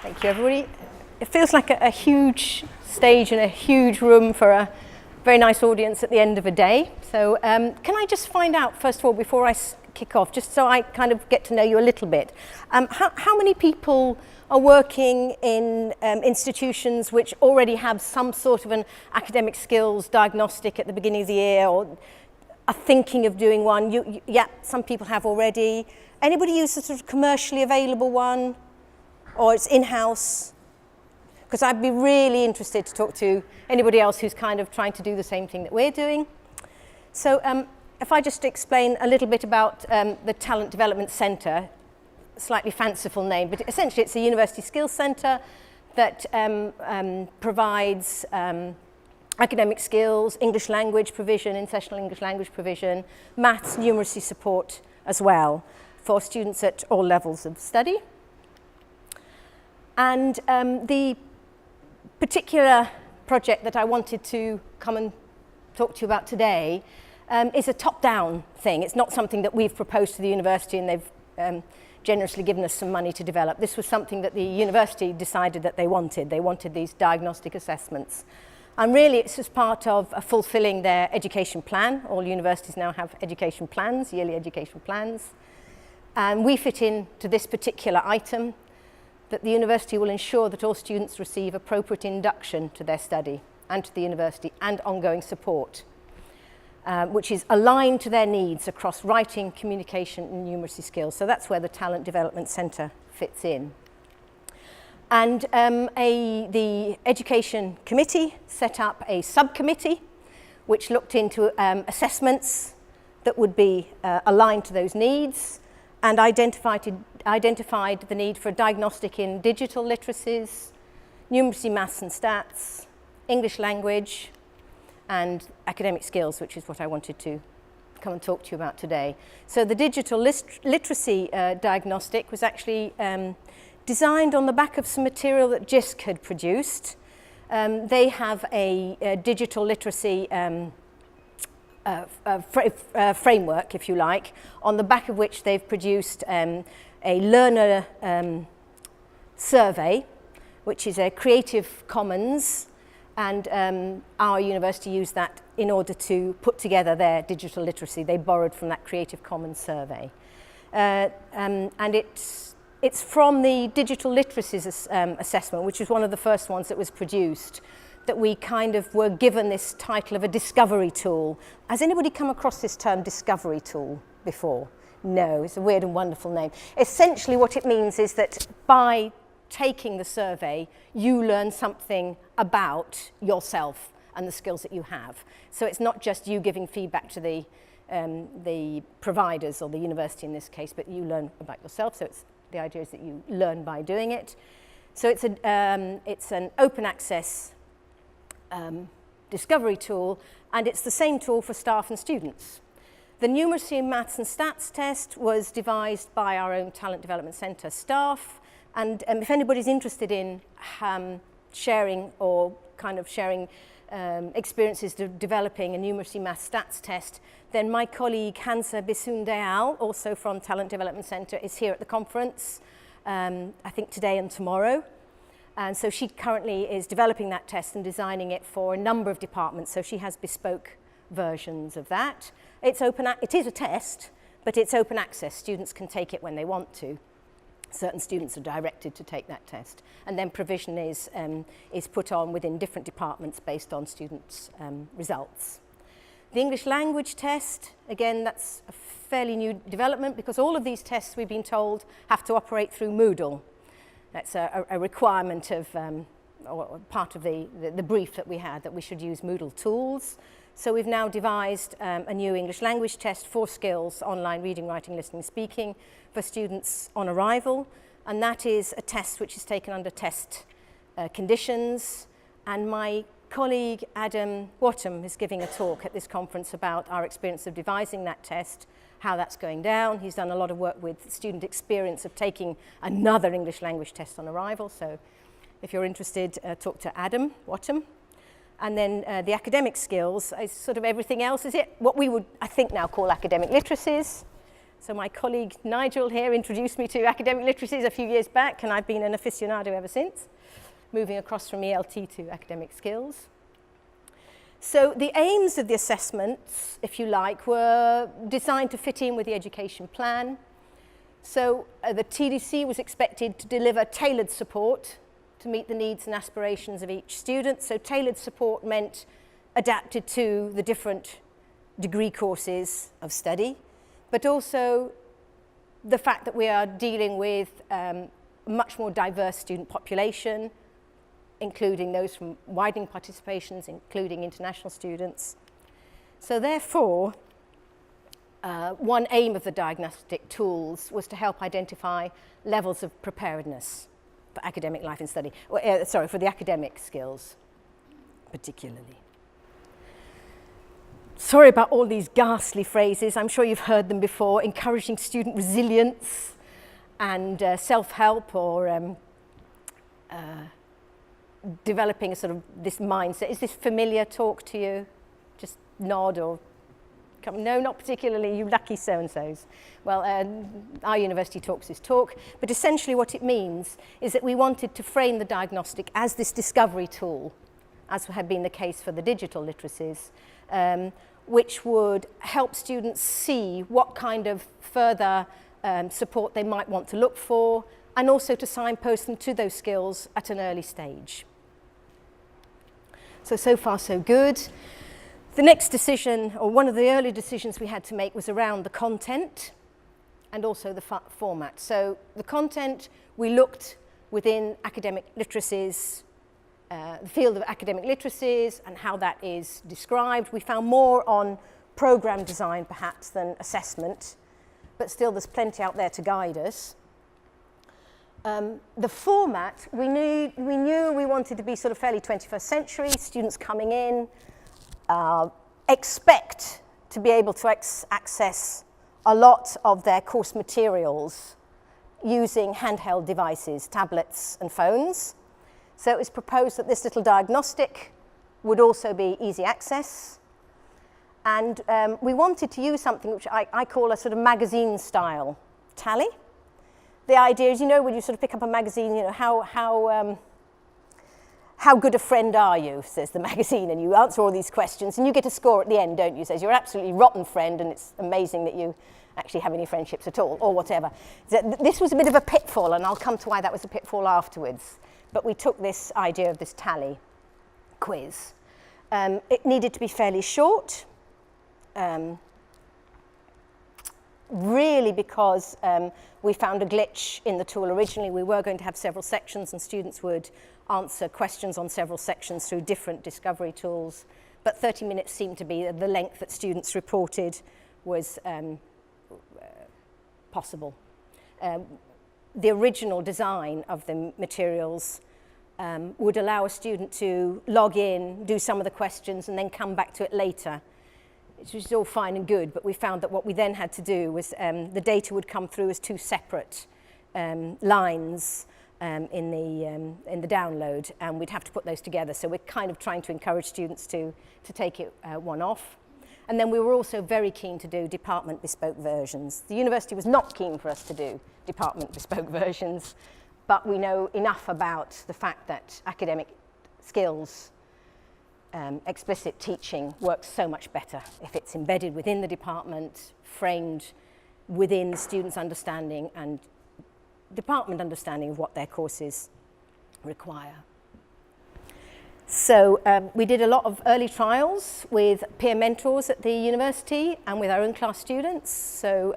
Thank you, everybody. It feels like a huge stage and a huge room for a very nice audience at the end of a day. So can I just find out, first of all, before I kick off, just so I kind of get to know you a little bit, how many people are working in institutions which already have some sort of an academic skills diagnostic at the beginning of the year, or are thinking of doing one? Yeah, some people have already. Anybody use a sort of commercially available one? Or it's in-house? Because I'd be really interested to talk to anybody else who's kind of trying to do the same thing that we're doing. So if I just explain a little bit about the Talent Development Centre, slightly fanciful name, but essentially it's a university skills centre that provides academic skills, English language provision, in-sessional English language provision, maths, numeracy support as well for students at all levels of study. And the particular project that I wanted to come and talk to you about today is a top-down thing. It's not something that we've proposed to the university and they've generously given us some money to develop. This was something that the university decided that they wanted. They wanted these diagnostic assessments. And really it's just part of fulfilling their education plan. All universities now have education plans, yearly education plans. And we fit into this particular item, that the university will ensure that all students receive appropriate induction to their study and to the university and ongoing support, which is aligned to their needs across writing, communication and numeracy skills. So that's where the Talent Development Centre fits in. And the Education Committee set up a subcommittee which looked into assessments that would be aligned to those needs, and identified the need for a diagnostic in digital literacies, numeracy, maths and stats, English language, and academic skills, which is what I wanted to come and talk to you about today. So the digital literacy diagnostic was actually designed on the back of some material that JISC had produced. They have a digital literacy framework, if you like, on the back of which they've produced a learner survey, which is a Creative Commons, and our university used that in order to put together their digital literacy. They borrowed from that Creative Commons survey. And it's from the digital literacies assessment, which is one of the first ones that was produced, that we kind of were given this title of a discovery tool. Has anybody come across this term discovery tool before? No, it's a weird and wonderful name. Essentially what it means is that by taking the survey, you learn something about yourself and the skills that you have. So it's not just you giving feedback to the providers or the university in this case, but you learn about yourself. So the idea is that you learn by doing it. So it's an open access discovery tool, and it's the same tool for staff and students. The numeracy and maths and stats test was devised by our own Talent Development Centre staff, and if anybody's interested in sharing or kind of sharing experiences of developing a numeracy maths stats test, then my colleague Hansa Bisundayal, also from Talent Development Centre, is here at the conference, I think today and tomorrow. And so she currently is developing that test and designing it for a number of departments. So she has bespoke versions of that. It is a test, but it's open access. Students can take it when they want to. Certain students are directed to take that test. And then provision is put on within different departments based on students' results. The English language test, again, that's a fairly new development because all of these tests, we've been told, have to operate through Moodle. That's a requirement of, or part of the brief that we had, that we should use Moodle tools. So we've now devised a new English language test, 4 skills, online reading, writing, listening, speaking, for students on arrival. And that is a test which is taken under test conditions. And my colleague Adam Wattam is giving a talk at this conference about our experience of devising that test, how that's going down. He's done a lot of work with student experience of taking another English language test on arrival. So if you're interested, talk to Adam Wattam. And then the academic skills is sort of everything else, is it? What we would, I think, now call academic literacies. So my colleague Nigel here introduced me to academic literacies a few years back, and I've been an aficionado ever since, moving across from ELT to academic skills. So the aims of the assessments, if you like, were designed to fit in with the education plan. So the TDC was expected to deliver tailored support to meet the needs and aspirations of each student. So tailored support meant adapted to the different degree courses of study, but also the fact that we are dealing with a much more diverse student population, including those from widening participations, including international students. So therefore, one aim of the diagnostic tools was to help identify levels of preparedness for academic life and study, for the academic skills particularly. Sorry about all these ghastly phrases. I'm sure you've heard them before. Encouraging student resilience and self-help, or developing a sort of this mindset. Is this familiar talk to you? Just nod or come. No, not particularly, you lucky so-and-sos. Well, our university talks this talk, but essentially what it means is that we wanted to frame the diagnostic as this discovery tool, as had been the case for the digital literacies, which would help students see what kind of further support they might want to look for, and also to signpost them to those skills at an early stage. So far so good. The next decision, or one of the early decisions we had to make, was around the content and also the format. So the content, we looked within academic literacies, the field of academic literacies and how that is described. We found more on program design perhaps than assessment, but still there's plenty out there to guide us. The format, we knew we wanted to be sort of fairly 21st century, students coming in, expect to be able to access a lot of their course materials using handheld devices, tablets and phones. So it was proposed that this little diagnostic would also be easy access. And we wanted to use something which I call a sort of magazine style tally. The idea is, you know, when you sort of pick up a magazine, you know, how good a friend are you, says the magazine, and you answer all these questions, and you get a score at the end, don't you? It says you're an absolutely rotten friend, and it's amazing that you actually have any friendships at all, or whatever. This was a bit of a pitfall, and I'll come to why that was a pitfall afterwards. But we took this idea of this tally quiz. It needed to be fairly short, really because we found a glitch in the tool originally. We were going to have several sections and students would answer questions on several sections through different discovery tools, but 30 minutes seemed to be the length that students reported was possible. The original design of the materials would allow a student to log in, do some of the questions, and then come back to it later. Which was all fine and good, but we found that what we then had to do was the data would come through as two separate lines in the download, and we'd have to put those together. So we're kind of trying to encourage students to take it one off. And then we were also very keen to do department bespoke versions. The university was not keen for us to do department bespoke versions, but we know enough about the fact that academic skills explicit teaching works so much better if it's embedded within the department, framed within the students' understanding and department understanding of what their courses require. So we did a lot of early trials with peer mentors at the university and with our own class students. So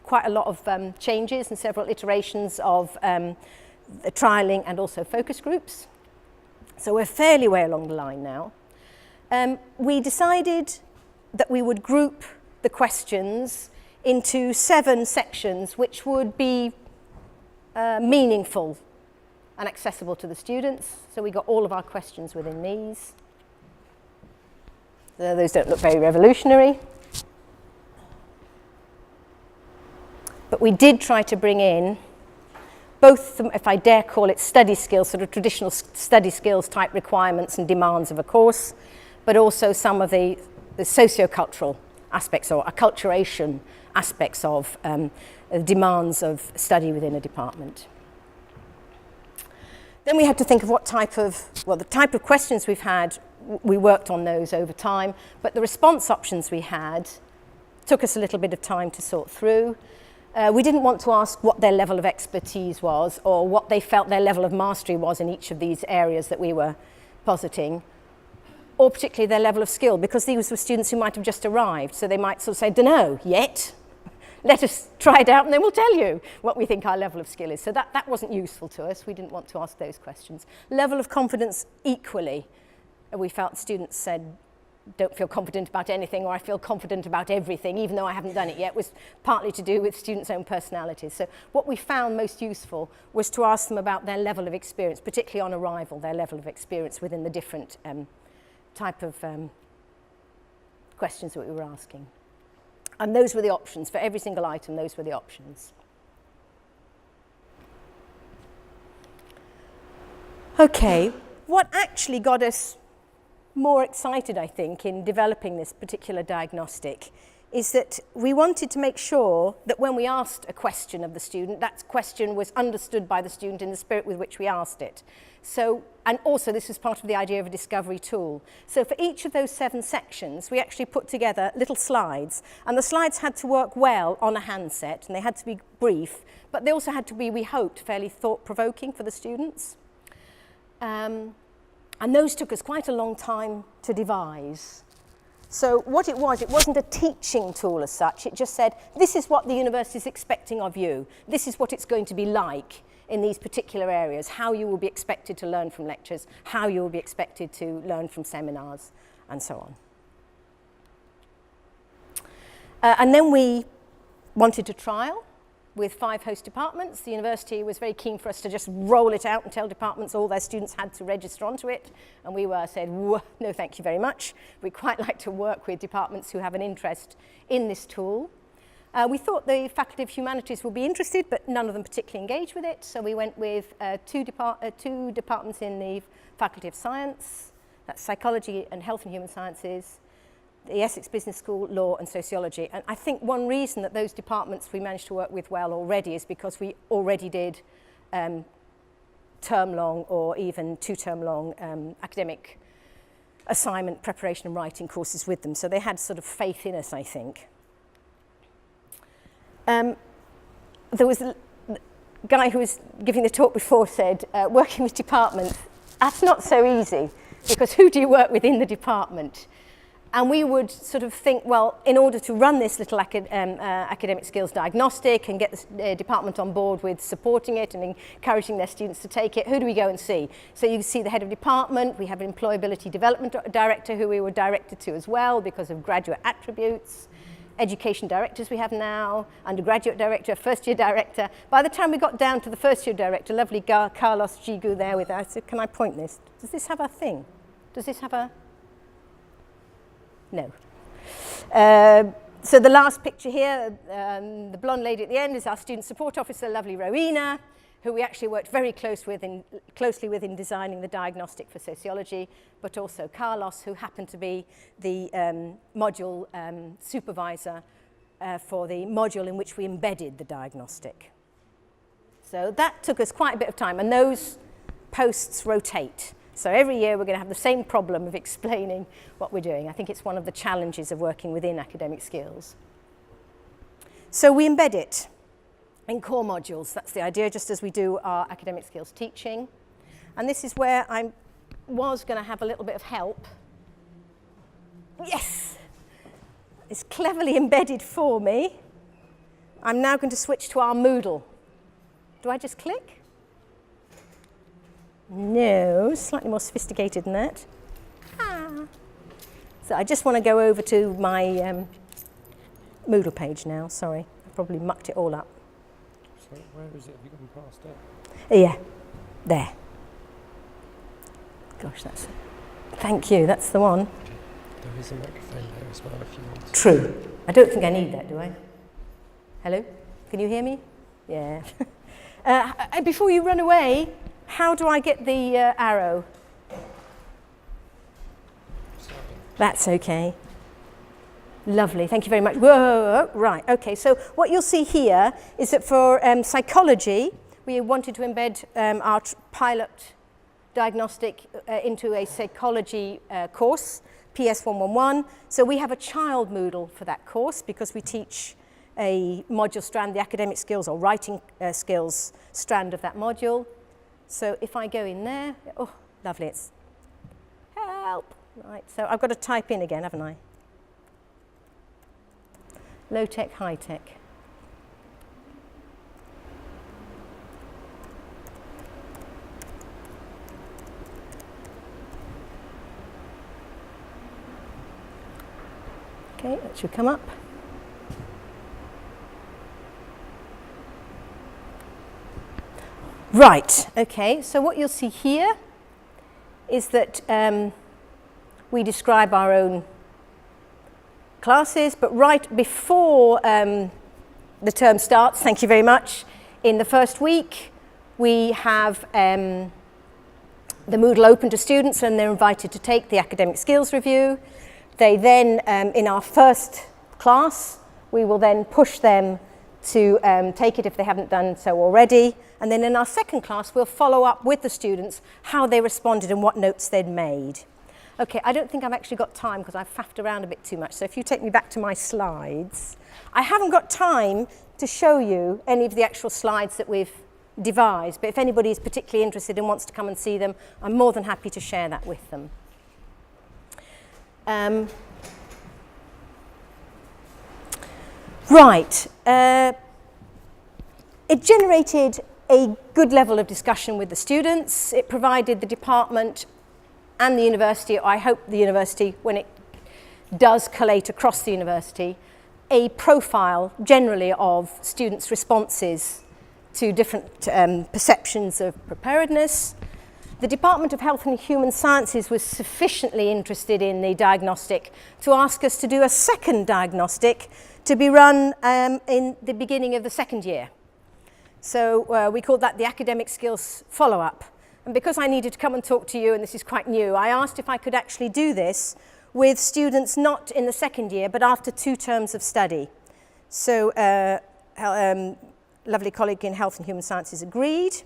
quite a lot of changes and several iterations of the trialing and also focus groups. So we're fairly way along the line now. We decided that we would group the questions into 7 sections which would be meaningful and accessible to the students. So we got all of our questions within these. Those don't look very revolutionary. But we did try to bring in both, if I dare call it study skills, sort of traditional study skills type requirements and demands of a course, but also some of the sociocultural aspects or acculturation aspects of the demands of study within a department. Then we had to think of what type of, well, the type of questions we've had, we worked on those over time, but the response options we had took us a little bit of time to sort through. We didn't want to ask what their level of expertise was or what they felt their level of mastery was in each of these areas that we were positing, or particularly their level of skill, because these were students who might have just arrived, so they might sort of say, dunno yet, let us try it out and then we'll tell you what we think our level of skill is. So that wasn't useful to us. We didn't want to ask those questions. Level of confidence equally. We felt students said, don't feel confident about anything, or I feel confident about everything, even though I haven't done it yet, was partly to do with students' own personalities. So what we found most useful was to ask them about their level of experience, particularly on arrival, their level of experience within the different type of questions that we were asking. And those were the options. For every single item, those were the options. Okay, what actually got us more excited, I think, in developing this particular diagnostic is that we wanted to make sure that when we asked a question of the student, that question was understood by the student in the spirit with which we asked it. So, and also this was part of the idea of a discovery tool. So for each of those 7 sections, we actually put together little slides, and the slides had to work well on a handset, and they had to be brief, but they also had to be, we hoped, fairly thought-provoking for the students. And those took us quite a long time to devise. So what it wasn't a teaching tool as such. It just said, this is what the university is expecting of you. This is what it's going to be like in these particular areas, how you will be expected to learn from lectures, how you will be expected to learn from seminars, and so on. And then we wanted to trial with 5 host departments. The university was very keen for us to just roll it out and tell departments all their students had to register onto it. And we said, no, thank you very much. We quite like to work with departments who have an interest in this tool. We thought the Faculty of Humanities would be interested, but none of them particularly engaged with it. So we went with two departments in the Faculty of Science, that's Psychology and Health and Human Sciences, the Essex Business School, Law and Sociology. And I think one reason that those departments we managed to work with well already is because we already did term-long or even 2-term-long academic assignment preparation and writing courses with them. So they had sort of faith in us, I think. There was a guy who was giving the talk before said, working with departments, that's not so easy, because who do you work with in the department? And we would sort of think, well, in order to run this little academic skills diagnostic and get the department on board with supporting it and encouraging their students to take it, who do we go and see? So you see the head of department, we have an employability development director who we were directed to as well because of graduate attributes. Education directors we have now, undergraduate director, first-year director. By the time we got down to the first-year director, lovely Carlos Gigu there with us. Can I point this? Does this have a thing? Does this have a... No. So the last picture here, the blonde lady at the end is our student support officer, lovely Rowena, who we actually worked very closely with in designing the diagnostic for sociology, but also Carlos, who happened to be the module supervisor for the module in which we embedded the diagnostic. So that took us quite a bit of time, and those posts rotate. So every year we're going to have the same problem of explaining what we're doing. I think it's one of the challenges of working within academic skills. So we embed it in core modules. That's the idea, just as we do our academic skills teaching. And this is where I was going to have a little bit of help. Yes! It's cleverly embedded for me. I'm now going to switch to our Moodle. Do I just click? No, slightly more sophisticated than that. So I just want to go over to my Moodle page now. Sorry, I probably mucked it all up. So where is it? Have you gone past it? Yeah, there. Gosh, that's it. Thank you, that's the one. There is a microphone there as well if you want. True. I don't think I need that, do I? Hello? Can you hear me? Yeah. Before you run away, how do I get the arrow? That's okay. Lovely, thank you very much. Whoa, right, okay, so what you'll see here is that for psychology, we wanted to embed our pilot diagnostic into a psychology course, PS111. So we have a child Moodle for that course because we teach a module strand, the academic skills or writing skills strand of that module. So if I go in there, oh, lovely, it's help. Right, so I've got to type in again, haven't I? Low tech, high tech. Okay, that should come up. Right, okay, so what you'll see here is that we describe our own classes, but right before the term starts, thank you very much, in the first week we have the Moodle open to students and they're invited to take the academic skills review. They then, in our first class, we will then push them to take it if they haven't done so already. And then in our second class, we'll follow up with the students how they responded and what notes they'd made. Okay, I don't think I've actually got time because I've faffed around a bit too much. So if you take me back to my slides, I haven't got time to show you any of the actual slides that we've devised. But if anybody is particularly interested and wants to come and see them, I'm more than happy to share that with them. Right, it generated a good level of discussion with the students. It provided the department and the university, I hope the university, when it does collate across the university, a profile generally of students' responses to different perceptions of preparedness. The Department of Health and Human Sciences was sufficiently interested in the diagnostic to ask us to do a second diagnostic to be run in the beginning of the second year. So we called that the academic skills follow-up. And because I needed to come and talk to you, and this is quite new, I asked if I could actually do this with students not in the second year, but after 2 terms of study. So lovely colleague in Health and Human Sciences agreed.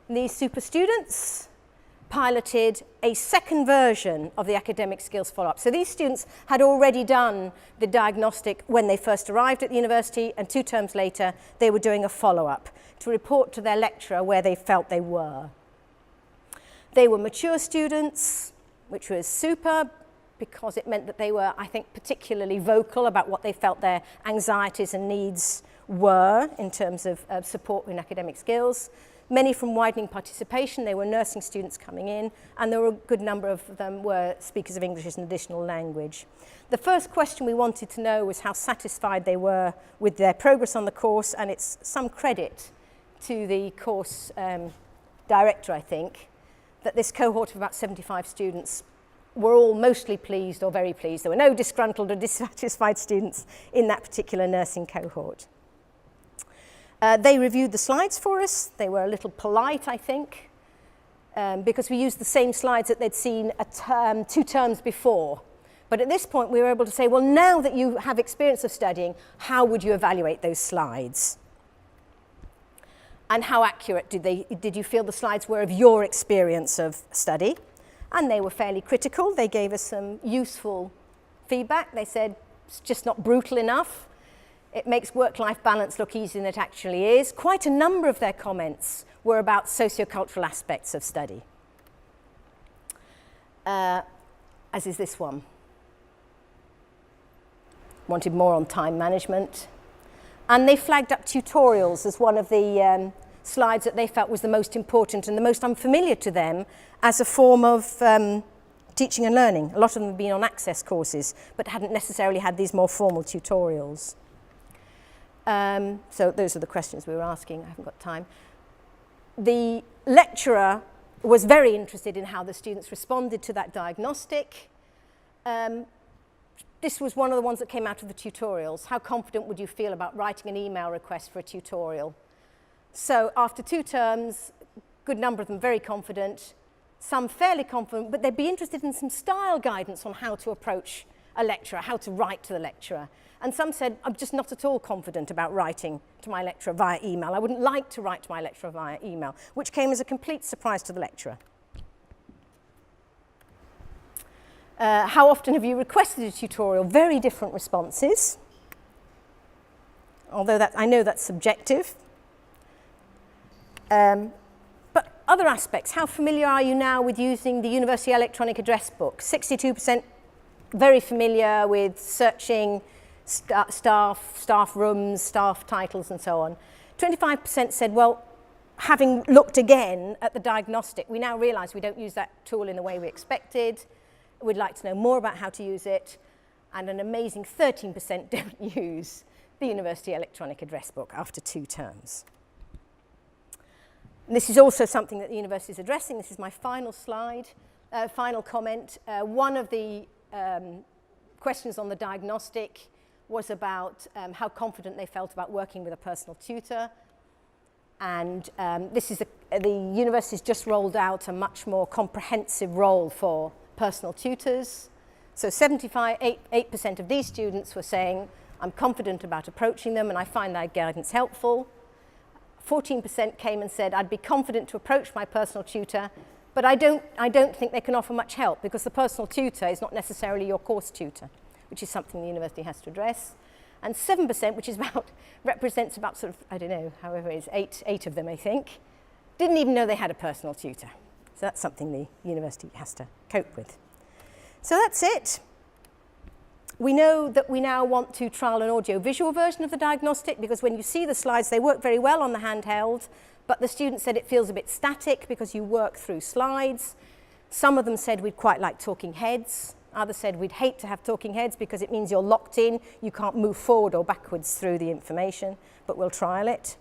And these super students piloted a second version of the academic skills follow-up. So these students had already done the diagnostic when they first arrived at the university, and 2 terms later, they were doing a follow-up to report to their lecturer where they felt they were. They were mature students, which was super, because it meant that they were, I think, particularly vocal about what they felt their anxieties and needs were in terms of support in academic skills. Many from widening participation, they were nursing students coming in, and there were a good number of them were speakers of English as an additional language. The first question we wanted to know was how satisfied they were with their progress on the course, and it's some credit to the course director, I think, that this cohort of about 75 students were all mostly pleased or very pleased. There were no disgruntled or dissatisfied students in that particular nursing cohort. They reviewed the slides for us. They were a little polite, I think, because we used the same slides that they'd seen 2 terms before. But at this point, we were able to say, well, now that you have experience of studying, how would you evaluate those slides? And how accurate did you feel the slides were of your experience of study? And they were fairly critical. They gave us some useful feedback. They said, it's just not brutal enough. It makes work-life balance look easier than it actually is. Quite a number of their comments were about sociocultural aspects of study, as is this one. Wanted more on time management. And they flagged up tutorials as one of the slides that they felt was the most important and the most unfamiliar to them as a form of teaching and learning. A lot of them have been on access courses, but hadn't necessarily had these more formal tutorials. So those are the questions we were asking. I haven't got time. The lecturer was very interested in how the students responded to that diagnostic. This was one of the ones that came out of the tutorials. How confident would you feel about writing an email request for a tutorial? So after 2 terms, a good number of them very confident, some fairly confident, but they'd be interested in some style guidance on how to approach a lecturer, how to write to the lecturer. And some said, I'm just not at all confident about writing to my lecturer via email. I wouldn't like to write to my lecturer via email, which came as a complete surprise to the lecturer. How often have you requested a tutorial? Very different responses. Although I know that's subjective. But other aspects, how familiar are you now with using the University Electronic Address Book? 62% very familiar with searching staff rooms, staff titles and so on. 25% said, well, having looked again at the diagnostic, we now realise we don't use that tool in the way we expected. We'd like to know more about how to use it. And an amazing 13% don't use the University Electronic Address Book after 2 terms. And this is also something that the university is addressing. This is my final slide, final comment. One of the questions on the diagnostic was about how confident they felt about working with a personal tutor. And the university's just rolled out a much more comprehensive role for personal tutors. So 8% of these students were saying, I'm confident about approaching them and I find their guidance helpful. 14% came and said, I'd be confident to approach my personal tutor, but I don't think they can offer much help because the personal tutor is not necessarily your course tutor, which is something the university has to address. And 7%, which is represents about sort of, I don't know, however it is, eight of them, I think, didn't even know they had a personal tutor. So that's something the university has to cope with. So that's it. We know that we now want to trial an audio-visual version of the diagnostic because when you see the slides, they work very well on the handheld, but the student said it feels a bit static because you work through slides. Some of them said we'd quite like talking heads. Others said we'd hate to have talking heads because it means you're locked in, you can't move forward or backwards through the information, but we'll trial it.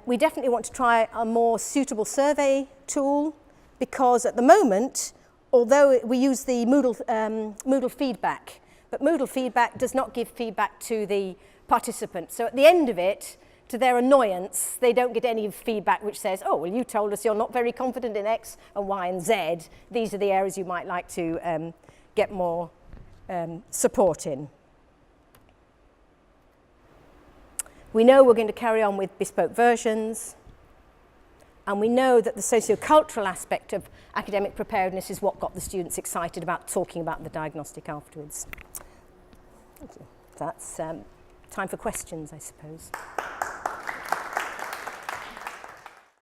We definitely want to try a more suitable survey tool because at the moment, although we use the Moodle feedback, but Moodle feedback does not give feedback to the participant. So at the end of it, to their annoyance, they don't get any feedback which says, oh, well, you told us you're not very confident in X and Y and Z. These are the areas you might like to get more support in. We know we're going to carry on with bespoke versions. And we know that the socio-cultural aspect of academic preparedness is what got the students excited about talking about the diagnostic afterwards. Thank you. That's time for questions, I suppose.